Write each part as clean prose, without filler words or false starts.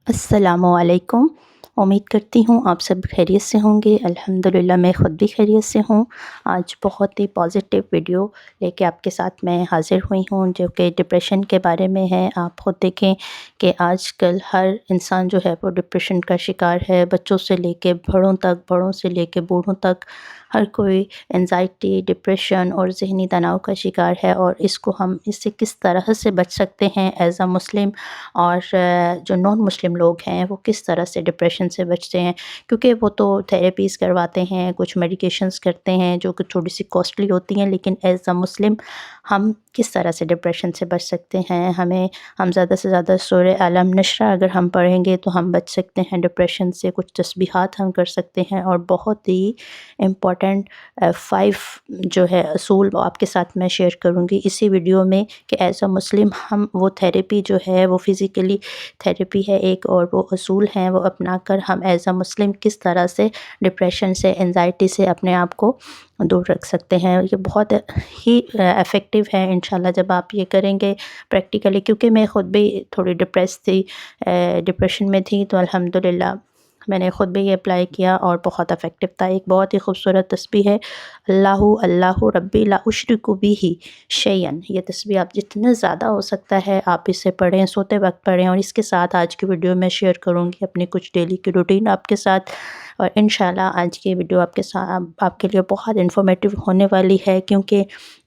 अस्सलामुअलैकुम। उम्मीद करती हूँ आप सब खैरियत से होंगे। अल्हम्दुलिल्लाह मैं ख़ुद भी खैरियत से हूँ। आज बहुत ही पॉजिटिव वीडियो लेके आपके साथ मैं हाज़िर हुई हूँ जो कि डिप्रेशन के बारे में है। आप ख़ुद देखें कि आजकल हर इंसान जो है वो डिप्रेशन का शिकार है, बच्चों से लेके बड़ों तक, बड़ों से लेके बूढ़ों तक हर कोई एंजाइटी, डिप्रेशन और ज़हनी तनाव का शिकार है। और इससे किस तरह से बच सकते हैं एज़ अ मुस्लिम, और जो नॉन मुस्लिम लोग हैं वो किस तरह से डिप्रेशन से बचते हैं, क्योंकि वो तो थेरेपीज़ करवाते हैं, कुछ मेडिकेशंस करते हैं जो कि थोड़ी सी कॉस्टली होती हैं, लेकिन एज़ अ मुस्लिम हम किस तरह से डिप्रेशन से बच सकते हैं। हम ज़्यादा से ज़्यादा सूरह अलम नशरा अगर हम पढ़ेंगे तो हम बच सकते हैं डिप्रेशन से। कुछ तस्बीहात हम कर सकते हैं और बहुत ही इम्पॉर्टेंट 5 जो है असूल वो आपके साथ मैं शेयर करूँगी इसी वीडियो में कि एज़ अ मुस्लिम हम वो थेरेपी जो है वो फ़िज़िकली थेरेपी है एक, और वो असूल हैं वो अपना कर हम एज़ अ मुस्लिम किस तरह से डिप्रेशन से, एंजाइटी से अपने आप को दूर रख सकते हैं। ये बहुत ही इफ़ेक्टिव है इंशाल्लाह जब आप ये करेंगे प्रैक्टिकली, क्योंकि मैं ख़ुद भी थोड़ी डिप्रेस थी, डिप्रेशन में थी, तो अल्हम्दुलिल्लाह मैंने ख़ुद भी ये अप्लाई किया और बहुत इफ़ेक्टिव था। एक बहुत ही खूबसूरत तस्बीह है, अल्लाहु अल्लाहु रब्बी ला उशरिकु बिही शैयन। ये तस्बीह आप जितना ज़्यादा हो सकता है आप इसे पढ़ें, सोते वक्त पढ़ें। और इसके साथ आज की वीडियो में शेयर करूँगी अपनी कुछ डेली की रूटीन आपके साथ, और इंशाल्लाह आज की वीडियो आपके लिए बहुत इन्फॉर्मेटिव होने वाली है, क्योंकि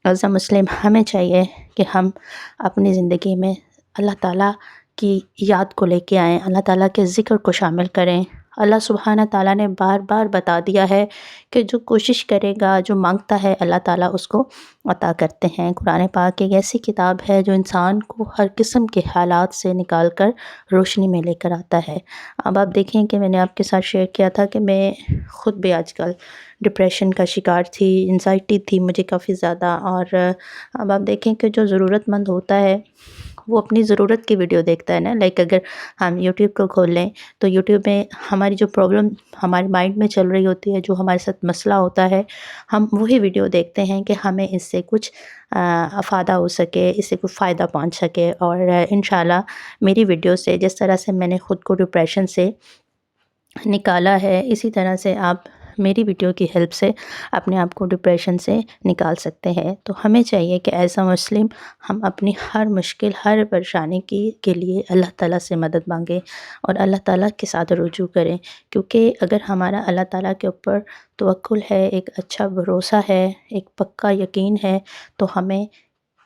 एज़ अ मुस्लिम हमें चाहिए कि हम अपनी ज़िंदगी में अल्लाह ताला की याद को लेके आएँ, अल्लाह ताला के ज़िक्र को शामिल करें। अल्लाह सुब्हाना ताला ने बार बार बता दिया है कि जो कोशिश करेगा, जो मांगता है अल्लाह ताला उसको अता करते हैं। कुरान पाक एक ऐसी किताब है जो इंसान को हर किस्म के हालात से निकाल कर रोशनी में लेकर आता है। अब आप देखें कि मैंने आपके साथ शेयर किया था कि मैं ख़ुद भी आजकल डिप्रेशन का शिकार थी, एंजाइटी थी मुझे काफ़ी ज़्यादा। और अब आप देखें कि जो ज़रूरतमंद होता है वो अपनी ज़रूरत की वीडियो देखता है ना। लाइक अगर हम यूट्यूब को खोल लें तो यूट्यूब में हमारी जो प्रॉब्लम हमारे माइंड में चल रही होती है, जो हमारे साथ मसला होता है, हम वही वीडियो देखते हैं कि हमें इससे कुछ फ़ायदा हो सके, इससे कुछ फ़ायदा पहुंच सके। और इंशाल्लाह मेरी वीडियो से जिस तरह से मैंने ख़ुद को डिप्रेशन से निकाला है, इसी तरह से आप मेरी वीडियो की हेल्प से अपने आप को डिप्रेशन से निकाल सकते हैं। तो हमें चाहिए कि एज़ अ मुस्लिम हम अपनी हर मुश्किल, हर परेशानी के लिए अल्लाह ताला से मदद मांगें और अल्लाह ताला के साथ रुजू करें, क्योंकि अगर हमारा अल्लाह ताला के ऊपर तवक्कुल है, एक अच्छा भरोसा है, एक पक्का यकीन है, तो हमें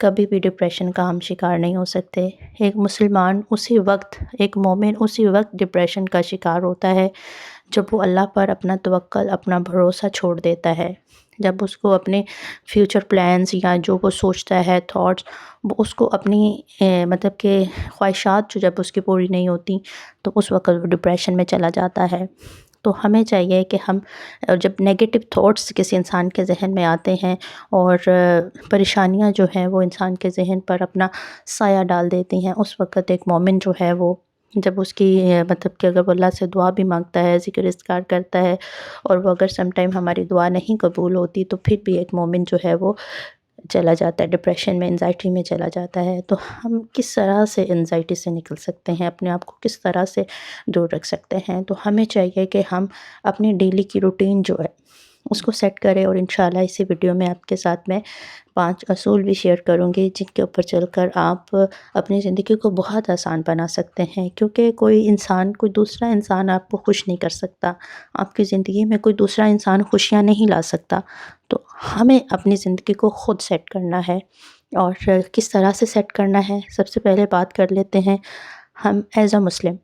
कभी भी डिप्रेशन का हम शिकार नहीं हो सकते। एक मुसलमान उसी वक्त, एक मोमिन उसी वक्त डिप्रेशन का शिकार होता है जब वो अल्लाह पर अपना तवक्कुल, अपना भरोसा छोड़ देता है। जब उसको अपने फ्यूचर प्लान्स या जो वो सोचता है थॉट्स, वो उसको अपनी मतलब कि ख्वाहिशात जो जब उसकी पूरी नहीं होती, तो उस वक़्त वो डिप्रेशन में चला जाता है। तो हमें चाहिए कि हम जब नेगेटिव थॉट्स किसी इंसान के ज़हन में आते हैं और परेशानियाँ जो हैं वो इंसान के ज़हन पर अपना साया डाल देती हैं, उस वक़्त एक मोमिन जो है वो जब उसकी मतलब कि अगर वो अल्लाह से दुआ भी मांगता है, ज़िक्र-इज़्कार करता है, और वो अगर सम टाइम हमारी दुआ नहीं कबूल होती, तो फिर भी एक मोमिन जो है वो चला जाता है डिप्रेशन में, एंजाइटी में चला जाता है। तो हम किस तरह से एंजाइटी से निकल सकते हैं, अपने आप को किस तरह से दूर रख सकते हैं? तो हमें चाहिए कि हम अपनी डेली की रूटीन जो है उसको सेट करें, और इंशाल्लाह इसी वीडियो में आपके साथ मैं 5 असूल भी शेयर करूँगी जिनके ऊपर चलकर आप अपनी ज़िंदगी को बहुत आसान बना सकते हैं, क्योंकि कोई दूसरा इंसान आपको खुश नहीं कर सकता। आपकी ज़िंदगी में कोई दूसरा इंसान खुशियाँ नहीं ला सकता। तो हमें अपनी ज़िंदगी को खुद सेट करना है, और किस तरह से सेट करना है, सबसे पहले बात कर लेते हैं। हम एज़ अ मुस्लिम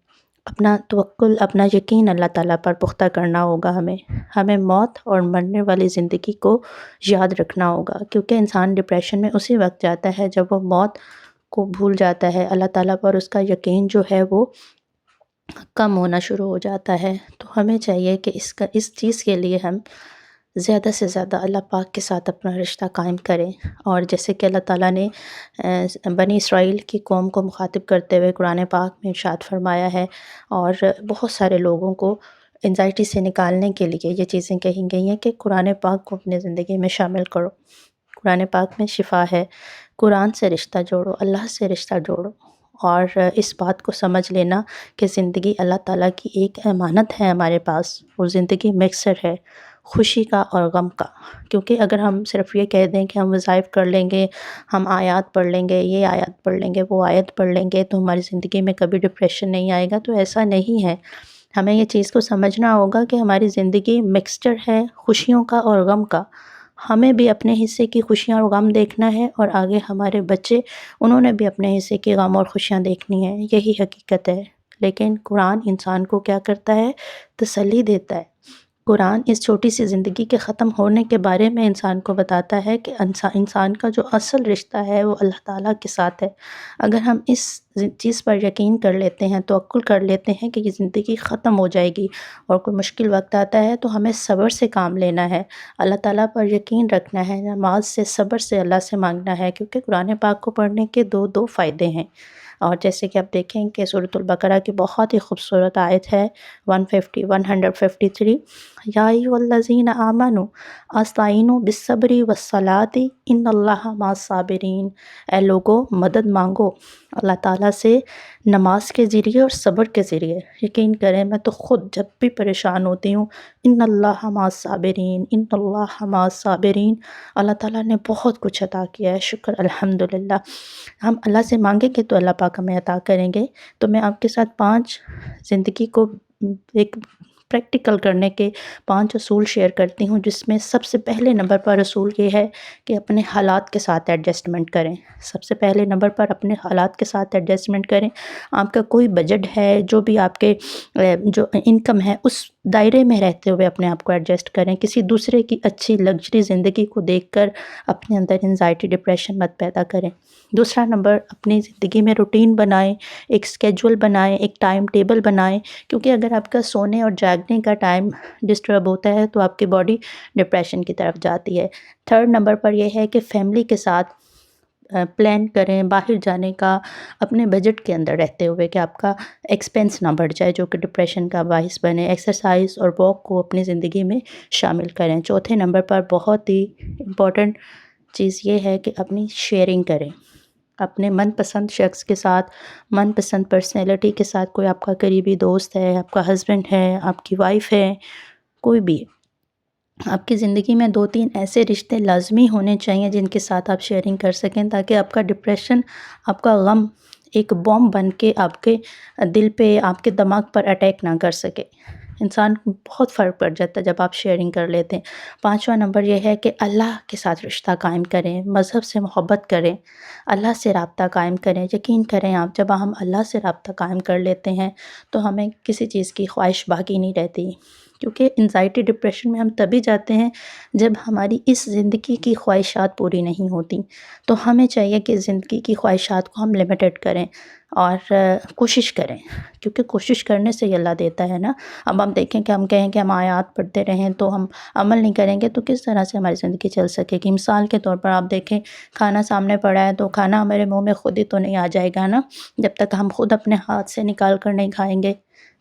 अपना तवक्कुल, अपना यकीन अल्लाह ताला पर पुख्ता करना होगा हमें। हमें मौत और मरने वाली ज़िंदगी को याद रखना होगा, क्योंकि इंसान डिप्रेशन में उसी वक़्त जाता है जब वो मौत को भूल जाता है, अल्लाह ताला पर उसका यकीन जो है वो कम होना शुरू हो जाता है। तो हमें चाहिए कि इस चीज़ के लिए हम ज़्यादा से ज़्यादा अल्लाह पाक के साथ अपना रिश्ता कायम करें। और जैसे कि अल्लाह ताला ने बनी इसराइल की कौम को मुखातिब करते हुए कुरान पाक में इरशाद फरमाया है, और बहुत सारे लोगों को एंजाइटी से निकालने के लिए ये चीज़ें कही गई हैं कि कुरान पाक को अपनी ज़िंदगी में शामिल करो। कुरान पाक में शिफ़ा है, कुरान से रिश्ता जोड़ो, अल्लाह से रिश्ता जोड़ो, اور اس بات کو سمجھ لینا کہ زندگی اللہ تعالیٰ کی ایک امانت ہے ہمارے پاس، اور زندگی مکسر ہے خوشی کا اور غم کا۔ کیونکہ اگر ہم صرف یہ کہہ دیں کہ ہم وظائف کر لیں گے، ہم آیات پڑھ لیں گے، یہ آیات پڑھ لیں گے، وہ آیت پڑھ لیں گے، تو ہماری زندگی میں کبھی ڈپریشن نہیں آئے گا، تو ایسا نہیں ہے۔ ہمیں یہ چیز کو سمجھنا ہوگا کہ ہماری زندگی مکسچر ہے خوشیوں کا اور غم کا۔ ہمیں بھی اپنے حصے کی خوشیاں اور غم دیکھنا ہے، اور آگے ہمارے بچے، انہوں نے بھی اپنے حصے کی غم اور خوشیاں دیکھنی ہے، یہی حقیقت ہے۔ لیکن قرآن انسان کو کیا کرتا ہے؟ تسلی دیتا ہے۔ قرآن اس چھوٹی سی زندگی کے ختم ہونے کے بارے میں انسان کو بتاتا ہے کہ انسان کا جو اصل رشتہ ہے وہ اللہ تعالیٰ کے ساتھ ہے۔ اگر ہم اس چیز پر یقین کر لیتے ہیں، توکل کر لیتے ہیں کہ یہ زندگی ختم ہو جائے گی، اور کوئی مشکل وقت آتا ہے تو ہمیں صبر سے کام لینا ہے، اللہ تعالیٰ پر یقین رکھنا ہے، نماز سے، صبر سے اللہ سے مانگنا ہے، کیونکہ قرآن پاک کو پڑھنے کے دو فائدے ہیں۔ اور جیسے کہ آپ دیکھیں کہ سورۃ البقرہ کی بہت ہی خوبصورت آیت ہے 153، یا ایھا الذین آمنوا استعینوا بالصبر والصلاۃ ان اللہ مع الصابرین۔ اے لوگو، مدد مانگو اللہ تعالیٰ سے نماز کے ذریعے اور صبر کے ذریعے۔ یقین کریں، میں تو خود جب بھی پریشان ہوتی ہوں، ان اللہ مع الصابرین، ان اللہ مع الصابرین، اللہ تعالیٰ نے بہت کچھ عطا کیا ہے، شکر الحمدللہ۔ ہم اللہ سے مانگیں گے تو اللہ پاک ہمیں عطا کریں گے۔ تو میں آپ کے ساتھ 5 زندگی کو ایک پریکٹیکل کرنے کے 5 اصول شیئر کرتی ہوں، جس میں سب سے پہلے نمبر پر اصول یہ ہے کہ اپنے حالات کے ساتھ ایڈجسٹمنٹ کریں۔ سب سے پہلے نمبر پر اپنے حالات کے ساتھ ایڈجسٹمنٹ کریں۔ آپ کا کوئی بجٹ ہے، جو بھی آپ کے جو انکم ہے، اس دائرے میں رہتے ہوئے اپنے آپ کو ایڈجسٹ کریں۔ کسی دوسرے کی اچھی لگژری زندگی کو دیکھ کر اپنے اندر انزائٹی، ڈپریشن مت پیدا کریں۔ دوسرا نمبر، اپنی زندگی میں روٹین بنائیں، ایک اسکیجول بنائیں، ایک ٹائم ٹیبل بنائیں، کیونکہ اگر آپ کا سونے اور جاگنے کا ٹائم ڈسٹرب ہوتا ہے تو آپ کی باڈی ڈپریشن کی طرف جاتی ہے۔ تھرڈ نمبر پر یہ ہے کہ فیملی کے ساتھ پلان کریں باہر جانے کا، اپنے بجٹ کے اندر رہتے ہوئے، کہ آپ کا ایکسپینس نہ بڑھ جائے جو کہ ڈپریشن کا باعث بنے۔ ایکسرسائز اور واک کو اپنی زندگی میں شامل کریں۔ چوتھے نمبر پر بہت ہی امپورٹنٹ چیز یہ ہے کہ اپنی شیئرنگ کریں، اپنے من پسند شخص کے ساتھ، من پسند پرسنالٹی کے ساتھ، کوئی آپ کا قریبی دوست ہے، آپ کا ہسبینڈ ہے، آپ کی وائف ہے، کوئی بھی۔ آپ کی زندگی میں 2-3 ایسے رشتے لازمی ہونے چاہیے جن کے ساتھ آپ شیئرنگ کر سکیں، تاکہ آپ کا ڈپریشن، آپ کا غم ایک بوم بن کے آپ کے دل پہ، آپ کے دماغ پر اٹیک نہ کر سکے۔ انسان کو بہت فرق پڑ جاتا ہے جب آپ شیئرنگ کر لیتے ہیں۔ 5واں نمبر یہ ہے کہ اللہ کے ساتھ رشتہ قائم کریں، مذہب سے محبت کریں، اللہ سے رابطہ قائم کریں۔ یقین کریں، آپ جب ہم اللہ سے رابطہ قائم کر لیتے ہیں تو ہمیں کسی چیز کی خواہش باقی نہیں رہتی، کیونکہ انزائٹی ڈپریشن میں ہم تبھی جاتے ہیں جب ہماری اس زندگی کی خواہشات پوری نہیں ہوتی۔ تو ہمیں چاہیے کہ زندگی کی خواہشات کو ہم لمیٹڈ کریں اور کوشش کریں، کیونکہ کوشش کرنے سے ہی اللہ دیتا ہے نا۔ اب ہم دیکھیں کہ ہم کہیں کہ ہم آیات پڑھتے رہیں تو ہم عمل نہیں کریں گے تو کس طرح سے ہماری زندگی چل سکے گی؟ مثال کے طور پر آپ دیکھیں، کھانا سامنے پڑا ہے تو کھانا ہمارے منہ میں خود ہی تو نہیں آ جائے گا نا، جب تک ہم خود اپنے ہاتھ سے نکال کر نہیں کھائیں گے۔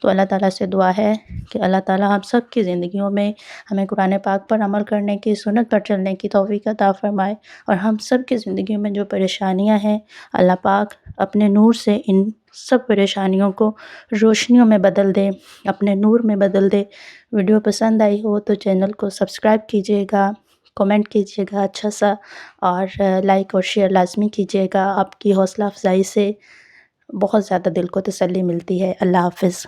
تو اللہ تعالیٰ سے دعا ہے کہ اللہ تعالیٰ ہم سب کی زندگیوں میں ہمیں قرآن پاک پر عمل کرنے کی، سنت پر چلنے کی توفیق عطا فرمائے، اور ہم سب کی زندگیوں میں جو پریشانیاں ہیں، اللہ پاک اپنے نور سے ان سب پریشانیوں کو روشنیوں میں بدل دے، اپنے نور میں بدل دے۔ ویڈیو پسند آئی ہو تو چینل کو سبسکرائب کیجیے گا، کومنٹ کیجیے گا اچھا سا، اور لائک اور شیئر لازمی کیجیے گا۔ آپ کی حوصلہ افزائی سے بہت زیادہ دل کو تسلی ملتی ہے۔ اللہ حافظ۔